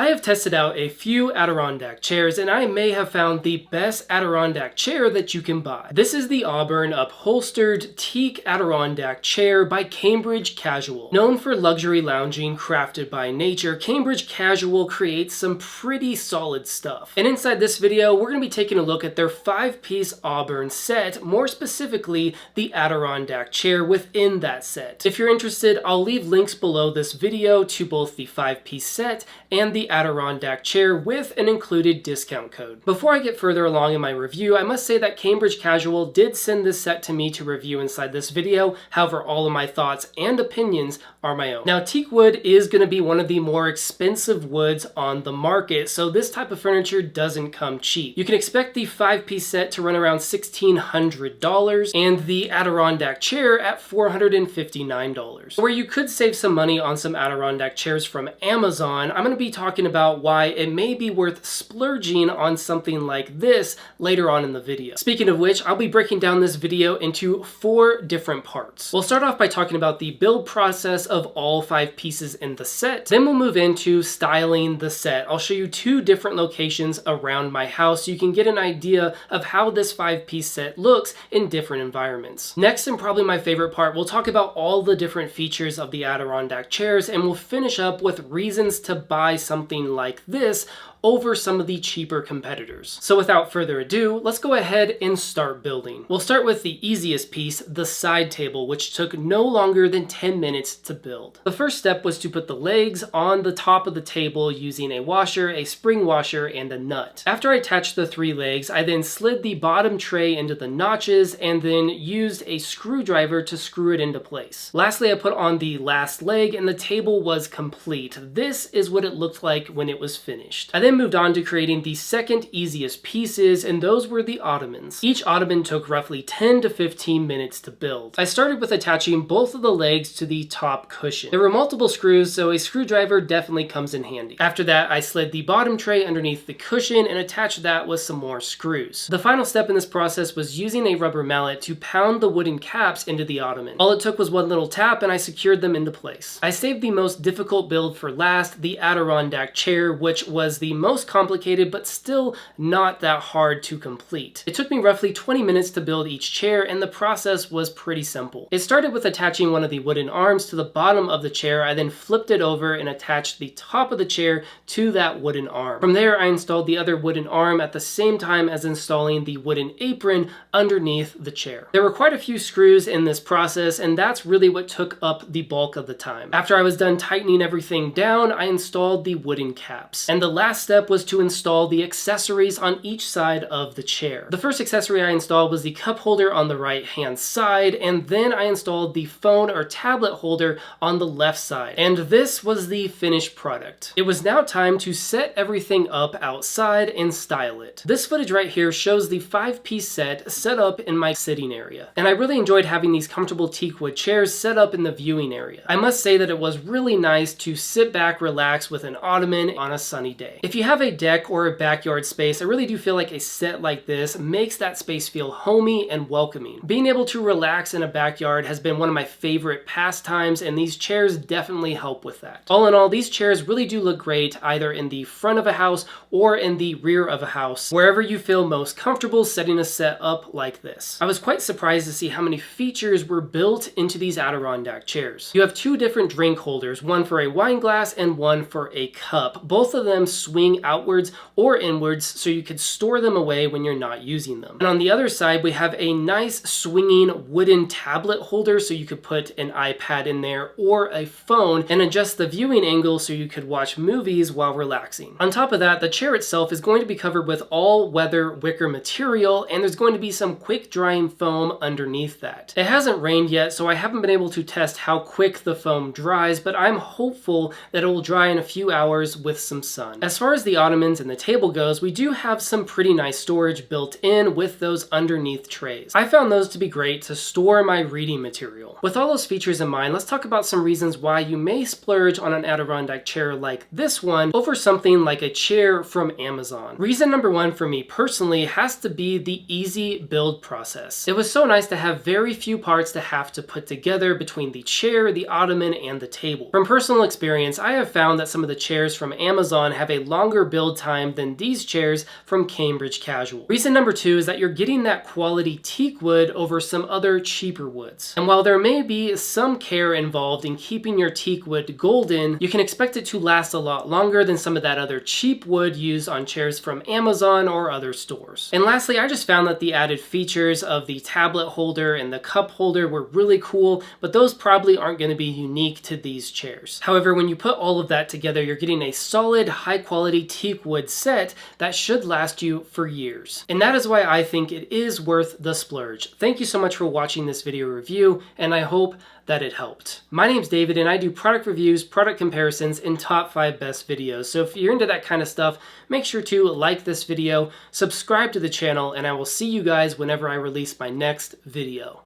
I have tested out a few Adirondack chairs and I may have found the best Adirondack chair that you can buy. This is the Auburn Upholstered Teak Adirondack chair by Cambridge Casual. Known for luxury lounging crafted by nature, Cambridge Casual creates some pretty solid stuff. And inside this video, we're going to be taking a look at their 5-piece Auburn set, more specifically the Adirondack chair within that set. If you're interested, I'll leave links below this video to both the 5-piece set and the Adirondack chair with an included discount code. Before I get further along in my review, I must say that Cambridge Casual did send this set to me to review inside this video. However, all of my thoughts and opinions are my own. Now, teak wood is going to be one of the more expensive woods on the market, so this type of furniture doesn't come cheap. You can expect the 5-piece set to run around $1,600 and the Adirondack chair at $459. Where you could save some money on some Adirondack chairs from Amazon, I'm going to be talking about why it may be worth splurging on something like this later on in the video. Speaking of which, I'll be breaking down this video into 4 different parts. We'll start off by talking about the build process of all 5 pieces in the set. Then we'll move into styling the set. I'll show you 2 different locations around my house so you can get an idea of how this 5-piece set looks in different environments. Next, and probably my favorite part, we'll talk about all the different features of the Adirondack chairs, and we'll finish up with reasons to buy something like this over some of the cheaper competitors. So without further ado, let's go ahead and start building. We'll start with the easiest piece, the side table, which took no longer than 10 minutes to build. The first step was to put the legs on the top of the table using a washer, a spring washer, and a nut. After I attached the 3 legs, I then slid the bottom tray into the notches and then used a screwdriver to screw it into place. Lastly, I put on the last leg and the table was complete. This is what it looked like when it was finished. I then moved on to creating the second easiest pieces, and those were the ottomans. Each ottoman took roughly 10 to 15 minutes to build. I started with attaching both of the legs to the top cushion. There were multiple screws, so a screwdriver definitely comes in handy. After that, I slid the bottom tray underneath the cushion and attached that with some more screws. The final step in this process was using a rubber mallet to pound the wooden caps into the ottoman. All it took was one little tap and I secured them into place. I saved the most difficult build for last, the Adirondack chair, which was the most complicated but still not that hard to complete. It took me roughly 20 minutes to build each chair and the process was pretty simple. It started with attaching one of the wooden arms to the bottom of the chair. I then flipped it over and attached the top of the chair to that wooden arm. From there, I installed the other wooden arm at the same time as installing the wooden apron underneath the chair. There were quite a few screws in this process and that's really what took up the bulk of the time. After I was done tightening everything down, I installed the wooden caps. And the last step was to install the accessories on each side of the chair. The first accessory I installed was the cup holder on the right hand side, and then I installed the phone or tablet holder on the left side. And this was the finished product. It was now time to set everything up outside and style it. This footage right here shows the 5-piece set set up in my sitting area. And I really enjoyed having these comfortable teak wood chairs set up in the viewing area. I must say that it was really nice to sit back, relax with an ottoman on a sunny day. If you have a deck or a backyard space, I really do feel like a set like this makes that space feel homey and welcoming. Being able to relax in a backyard has been one of my favorite pastimes, and these chairs definitely help with that. All in all, these chairs really do look great either in the front of a house or in the rear of a house, wherever you feel most comfortable setting a set up like this. I was quite surprised to see how many features were built into these Adirondack chairs. You have 2 different drink holders, one for a wine glass and one for a cup. Both of them swing outwards or inwards so you could store them away when you're not using them. And on the other side, we have a nice swinging wooden tablet holder so you could put an iPad in there or a phone and adjust the viewing angle so you could watch movies while relaxing. On top of that, the chair itself is going to be covered with all-weather wicker material, and there's going to be some quick drying foam underneath that. It hasn't rained yet, so I haven't been able to test how quick the foam dries, but I'm hopeful that it will dry in a few hours with some sun. As far as the ottomans and the table goes, we do have some pretty nice storage built in with those underneath trays. I found those to be great to store my reading material. With all those features in mind, let's talk about some reasons why you may splurge on an Adirondack chair like this one over something like a chair from Amazon. Reason number 1 for me personally has to be the easy build process. It was so nice to have very few parts to have to put together between the chair, the ottoman, and the table. From personal experience, I have found that some of the chairs chairs from Amazon have a longer build time than these chairs from Cambridge Casual. Reason number 2 is that you're getting that quality teak wood over some other cheaper woods. And while there may be some care involved in keeping your teak wood golden, you can expect it to last a lot longer than some of that other cheap wood used on chairs from Amazon or other stores. And lastly, I just found that the added features of the tablet holder and the cup holder were really cool, but those probably aren't going to be unique to these chairs. However, when you put all of that together, you're getting a solid, high quality teak wood set that should last you for years. And that is why I think it is worth the splurge. Thank you so much for watching this video review, and I hope that it helped. My name's David, and I do product reviews, product comparisons, and top 5 best videos. So if you're into that kind of stuff, make sure to like this video, subscribe to the channel, and I will see you guys whenever I release my next video.